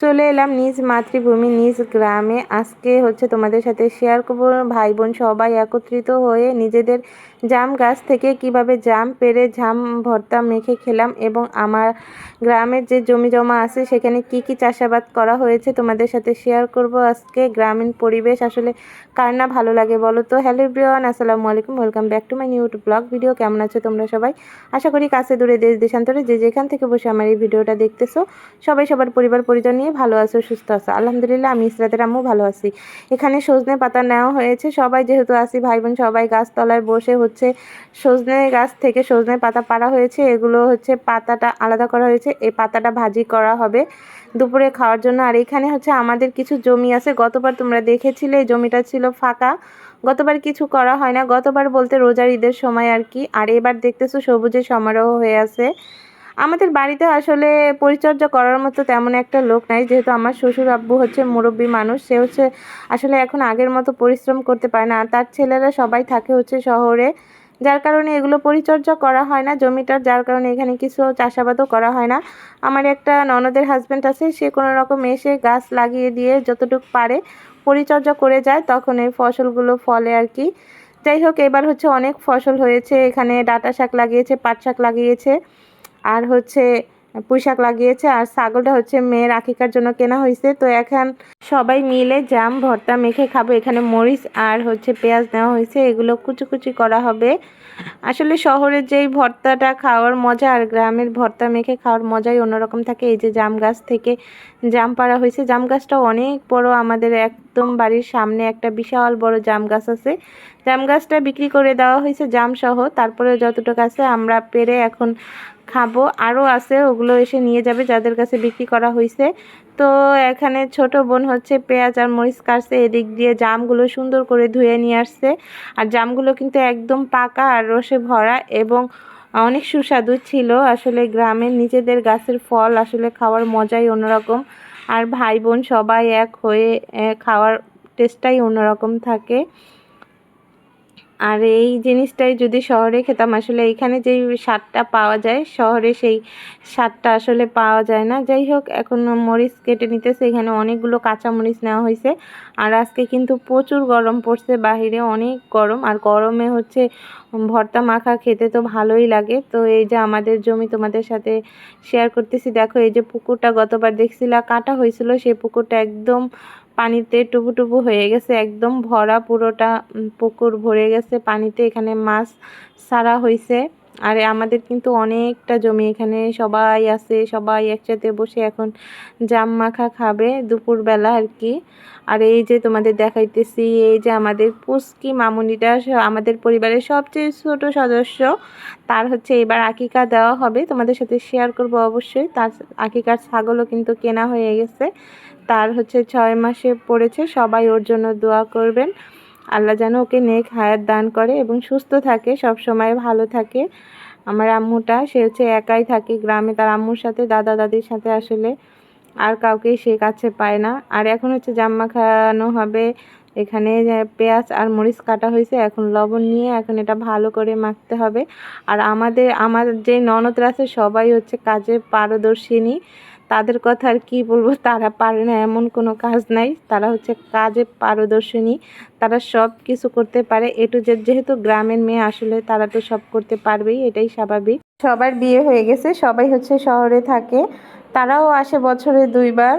চলে এলাম নিজ মাতৃভূমি নিজ গ্রামে। আজকে তোমাদের সাথে শেয়ার করব ভাই বোন সবাই একত্রিত হয়ে নিজেদের জাম গাছ থেকে কিভাবে জাম পেড়ে জাম ভর্তা মেখে খেলাম, এবং আমার গ্রামের যে জমি জমা আছে সেখানে কি কি চাষাবাদ করা হয়েছে তোমাদের সাথে শেয়ার করব। আজকে গ্রামীণ পরিবেশ আসলে কার না ভালো লাগে বলো তো। হ্যালো এভরিওয়ান, আসসালামু আলাইকুম, welcome back to my new blog video. কেমন আছো তোমরা সবাই? আশা করি কাছে দূরে দেশ দেশান্তরে যে যেখান থেকে বসে আমার এই ভিডিওটা দেখতেছো সবাই সবার পরিবার পরিজন নিয়ে ভালো আছো, সুস্থ আছো। আলহামদুলিল্লাহ আমি ইসরাতের আম্মু ভালো আছি। এখানে সজনে পাতা নেওয়া হয়েছে, সবাই যেহেতু আসি ভাই বোন সবাই গাছতলায় বসে সজনে গাছ থেকে সজনে পাতা পাড়া হয়েছে। এগুলো পাতাটা আলাদা করা হয়েছে, এই পাতাটা ভাজি করা হবে দুপুরে খাওয়ার জন্য। আর এখানে আমাদের কিছু জমি আছে, গতবার তোমরা দেখেছিলে এই জমিটা ছিল ফাঁকা, গতবার কিছু করা হয় না, গতবার বলতে রোজার ঈদের সময় আর কি। আর এবার দেখতেছো সবুজের সমারোহ হয়ে আছে। আমাদের বাড়িতে আসলে পরিচর্যা করার মতো তেমন একটা লোক নাই, যেহেতু আমার শ্বশুর আব্বু মুরব্বী মানুষ, সে আসলে এখন আগের মতো পরিশ্রম করতে পারে না। আর তার ছেলেরা সবাই থাকে শহরে, যার কারণে এগুলো পরিচর্যা করা হয় না জমিটার, যার কারণে এখানে কিছু চাষাবাদও করা হয় না। আমার একটা ননদের হাজব্যান্ড আছে, সে কোনো রকম এসে গাছ লাগিয়ে দিয়ে যতটুকু পারে পরিচর্যা করে যায়, তখন এই ফসলগুলো ফলে আর কি। যাই হোক, এবার অনেক ফসল হয়েছে। এখানে ডাঁটা শাক লাগিয়েছে, পাট শাক লাগিয়েছে, আর পুঁই শাক লাগিয়েছে। আর ছাগলটা মেয়ের আকিকার জন্য কেনা হয়েছে। তো এখন সবাই মিলে জাম ভর্তা মেখে খাবো। এখানে মরিচ আর পেঁয়াজ নেওয়া হয়েছে, এগুলো কুচি কুচি করা হবে। আসলে শহরের যেই ভর্তাটা খাওয়ার মজা আর গ্রামের ভর্তা মেখে খাওয়ার মজাই অন্যরকম থাকে। এই যে জাম গাছ থেকে জাম পাড়া হয়েছে, জাম গাছটা অনেক বড়, আমাদের একদম বাড়ির সামনে একটা বিশাল বড় জাম গাছ আছে। জাম গাছটা বিক্রি করে দেওয়া হয়েছে জাম সহ, তারপরে যতটুকু আছে আমরা পেরে এখন খাবো। আরও আছে, ওগুলো এসে নিয়ে যাবে যাদের কাছে বিক্রি করা হয়েছে। তো এখানে ছোট বোন পেঁয়াজ আর মরিচ কাটছে, এদিক দিয়ে জামগুলো সুন্দর করে ধুয়ে নিয়ে আসছে। আর জামগুলো কিন্তু একদম পাকা আর রসে ভরা এবং অনেক সুস্বাদু ছিল। আসলে গ্রামের নিজেদের গাছের ফল আসলে খাওয়ার মজাই অন্যরকম, আর ভাই বোন সবাই এক হয়ে খাওয়ার টেস্টটাই অন্যরকম থাকে। আর এই জিনিসটাই যদি শহরে খেতাম, আসলে এইখানে যেই স্বাদটা পাওয়া যায় শহরে সেই স্বাদটা আসলে পাওয়া যায় না। যাই হোক, এখন মরিচ কেটে নিতেছে, এখানে অনেকগুলো কাঁচা মরিচ নেওয়া হয়েছে। আর আজকে কিন্তু প্রচুর গরম পড়ছে, বাহিরে অনেক গরম, আর গরমে ভর্তা মাখা খেতে তো ভালোই লাগে। তো এই যে আমাদের জমি তোমাদের সাথে শেয়ার করতেছি। দেখো, এই যে পুকুরটা গতবার দেখছিলা কাটা হয়েছিল, সেই পুকুরটা একদম পানিতে টুপু টুপু হয়ে গেছে, একদম ভরা, পুরোটা পুকুর ভরে গেছে পানিতে। এখানে মাছ ছাড়া হয়েছে। আর আমাদের কিন্তু অনেকটা জমি, এখানে সবাই আছে, সবাই একসাথে বসে এখন জাম মাখা খাবে দুপুরবেলা আর কি। আর এই যে তোমাদের দেখাইতেছি, এই যে আমাদের পুচকি মামুনিটা আমাদের পরিবারের সবচেয়ে ছোট সদস্য, তার এবার আকিকা দেওয়া হবে, তোমাদের সাথে শেয়ার করব অবশ্যই। তার আকিকার ছাগলও কিন্তু কেনা হয়ে গেছে, তার 6 মাসে পড়েছে। সবাই ওর জন্য দোয়া করবেন, আল্লাহ যেন ওকে নেক হায়াত দান করে এবং সুস্থ থাকে, সব সময় ভালো থাকে। আমার আম্মুটা সে একাই থাকে গ্রামে, তার আম্মুর সাথে দাদা দাদির সাথে, আসলে আর কাউকেই সে কাছে পায় না। আর এখন জাম মাখানো হবে। এখানে পেঁয়াজ আর মরিচ কাটা হয়েছে, এখন লবণ নিয়ে এখন এটা ভালো করে মাখতে হবে। আর আমার যে ননদরা আছে সবাই কাজে পারদর্শিনী, তাদের কথা আর কি বলবো, তারা পারে না এমন কোনো কাজ নাই, তারা কাজে পারদর্শিনী, তারা সব কিছু করতে পারে এ টু জেড। যেহেতু গ্রামের মেয়ে, আসলে তারা তো সব করতে পারবেই, এটাই স্বাভাবিক। সবার বিয়ে হয়ে গেছে, সবাই শহরে থাকে, তারাও আসে বছরে 2 বার,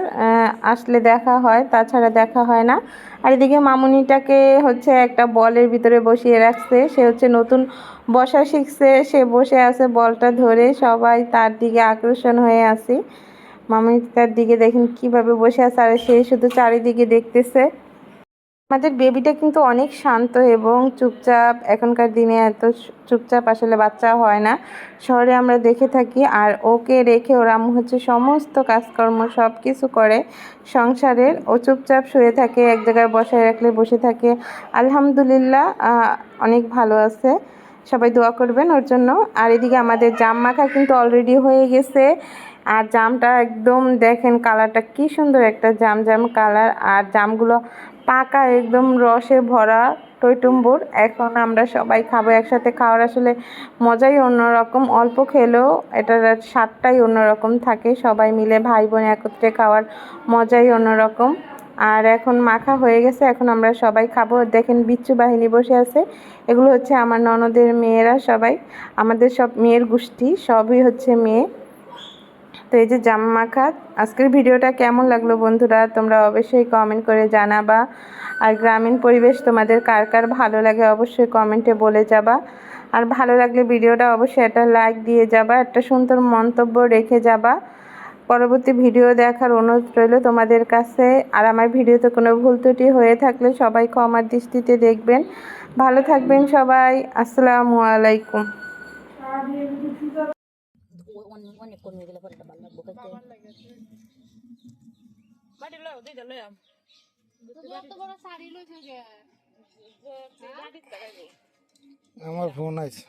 আসলে দেখা হয়, তাছাড়া দেখা হয় না। আর এদিকে মামুনিটাকে একটা বলের ভিতরে বসিয়ে রাখছে, সে নতুন বসা শিখছে, সে বসে আছে বলটা ধরে, সবাই তার দিকে আকর্ষণ হয়ে আছে। মামুনিটার দিকে দেখেন কিভাবে বসে আছে, আর সে শুধু চারিদিকে দেখতেছে। আমাদের বেবিটা কিন্তু অনেক শান্ত এবং চুপচাপ, এখনকার দিনে এত চুপচাপ আসলে বাচ্চা হয় না, শহরে আমরা দেখে থাকি। আর ওকে রেখে ওর আম্মু সমস্ত কাজকর্ম সব কিছু করে সংসারের, ও চুপচাপ শুয়ে থাকে, এক জায়গায় বসায় রাখলে বসে থাকে। আলহামদুলিল্লাহ, অনেক ভালো আছে, সবাই দোয়া করবেন ওর জন্য। আর এদিকে আমাদের জাম মাখা কিন্তু অলরেডি হয়ে গেছে, আর জামটা একদম দেখেন কালারটা কি সুন্দর, একটা জাম জাম কালার, আর জামগুলো পাকা, একদম রসে ভরা, টইটুম্বুর। এখন আমরা সবাই খাবো একসাথে, খাওয়ার আসলে মজাই অন্যরকম, অল্প খেলেও এটার স্বাদটাই অন্যরকম থাকে। সবাই মিলে ভাই বোন একত্রে খাওয়ার মজাই অন্যরকম। আর এখন মাখা হয়ে গেছে, এখন আমরা সবাই খাবো। দেখেন বিচ্ছু বাহিনী বসে আছে, এগুলো হচ্ছে আমার ননদের মেয়েরা সবাই, আমাদের সব মেয়ের গোষ্ঠী, সবই হচ্ছে মেয়ে। তো এই যে জাম মাখা। আজকের ভিডিওটা কেমন লাগলো বন্ধুরা, তোমরা অবশ্যই কমেন্ট করে জানাবা। আর গ্রামীণ পরিবেশ তোমাদের কার কার ভালো লাগে অবশ্যই কমেন্টে বলে যাবা। আর ভালো লাগলে ভিডিওটা অবশ্যই একটা লাইক দিয়ে যাবা, একটা সুন্দর মন্তব্য রেখে যাবা। পরবর্তী ভিডিও দেখার অনুরোধ রইল তোমাদের কাছে। আর আমার ভিডিওতে কোনো ভুল ত্রুটি হয়ে থাকলে সবাই ক্ষমার দৃষ্টিতে দেখবেন। ভালো থাকবেন সবাই। আসসালামু আলাইকুম। অনেক কমে গেলে পরে ভালো লাগবো আমার ফোন আছে।